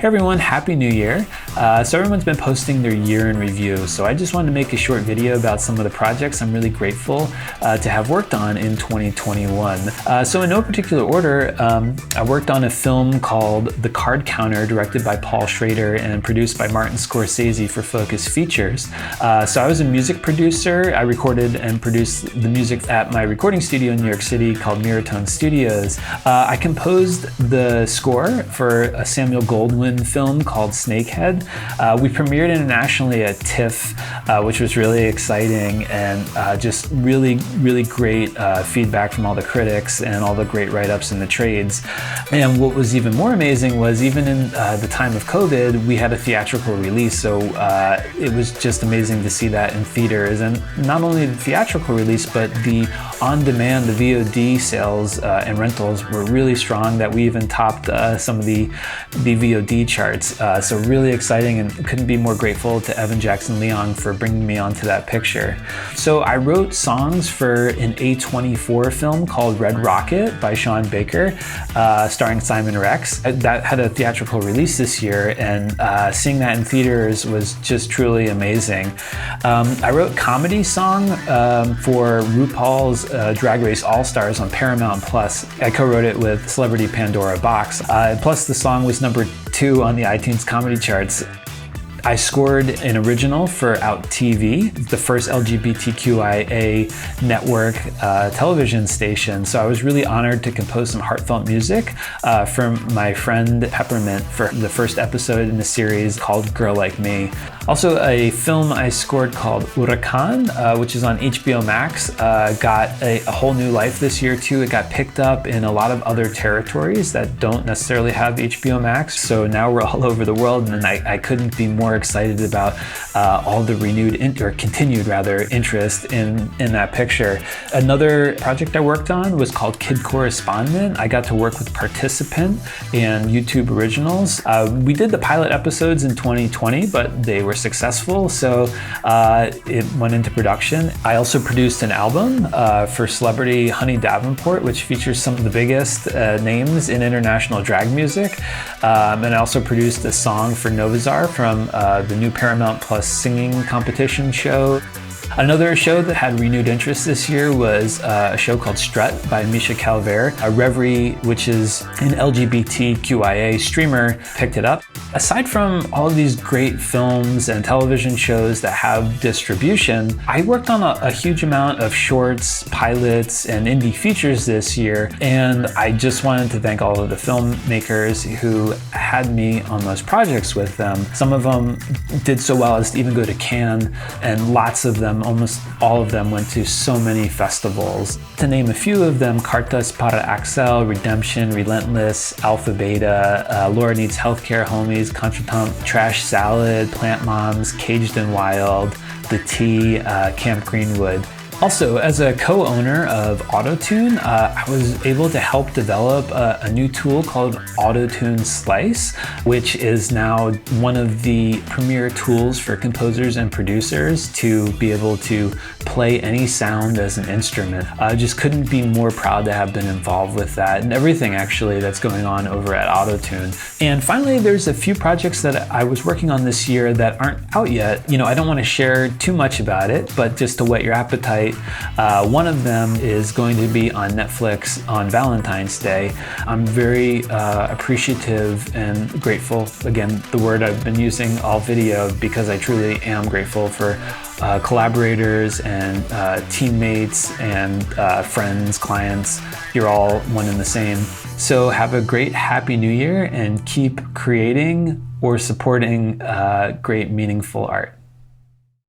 Hey everyone, Happy New Year. So everyone's been posting their year in review, so I just wanted to make a short video about some of the projects I'm really grateful to have worked on in 2021. So in no particular order, I worked on a film called The Card Counter, directed by Paul Schrader and produced by Martin Scorsese for Focus Features. So I was a music producer. I recorded and produced the music at my recording studio in New York City called Mirrortone Studios. I composed the score for a Samuel Goldwyn film called Snakehead. We premiered internationally at TIFF, which was really exciting, and just really great feedback from all the critics and all the great write-ups in the trades. And what was even more amazing was, even in the time of COVID, we had a theatrical release, so it was just amazing to see that in theaters. And not only the theatrical release, but the on-demand, the VOD sales and rentals were really strong, that we even topped some of the VOD charts. So really exciting, and couldn't be more grateful to Evan Jackson Leong for bringing me onto that picture. So I wrote songs for an A24 film called Red Rocket by Sean Baker, starring Simon Rex. That had a theatrical release this year, and seeing that in theaters was just truly amazing. I wrote comedy song for RuPaul's Drag Race All-Stars on Paramount Plus. I co-wrote it with celebrity Pandora Box. Plus the song was number 2 on the iTunes comedy charts. I scored an original for Out TV, the first LGBTQIA network television station. So I was really honored to compose some heartfelt music from my friend Peppermint for the first episode in the series called Girl Like Me. Also, a film I scored called Huracan, which is on HBO Max, got a whole new life this year too. It got picked up in a lot of other territories that don't necessarily have HBO Max. So now we're all over the world, and I couldn't be more excited about all the continued interest in that picture. Another project I worked on was called Kid Correspondent. I got to work with Participant and YouTube Originals. We did the pilot episodes in 2020, but they were successful, so it went into production. I also produced an album for celebrity Honey Davenport, which features some of the biggest names in international drag music. And I also produced a song for Novazar from the new Paramount Plus singing competition show. Another show that had renewed interest this year was a show called Strut by Misha Calvert. Reverie, which is an LGBTQIA streamer, picked it up. Aside from all of these great films and television shows that have distribution, I worked on a huge amount of shorts, pilots, and indie features this year, and I just wanted to thank all of the filmmakers who had me on those projects with them. Some of them did so well as to even go to Cannes, and lots of them, almost all of them, went to so many festivals. To name a few of them: Cartas para Axel, Redemption, Relentless, Alpha Beta, Laura Needs Healthcare Homies, Contretemps, Trash Salad, Plant Moms, Caged and Wild, The Tea, Camp Greenwood. Also, as a co-owner of Autotune, I was able to help develop a new tool called Autotune Slice, which is now one of the premier tools for composers and producers to be able to play any sound as an instrument. I just couldn't be more proud to have been involved with that and everything actually that's going on over at Autotune. And finally, there's a few projects that I was working on this year that aren't out yet. I don't want to share too much about it, but just to whet your appetite, one of them is going to be on Netflix on Valentine's Day. I'm very appreciative and grateful, again, the word I've been using all video, because I truly am grateful for collaborators and teammates and friends, clients. You're all one and the same. So have a great Happy New Year, and keep creating or supporting great, meaningful art.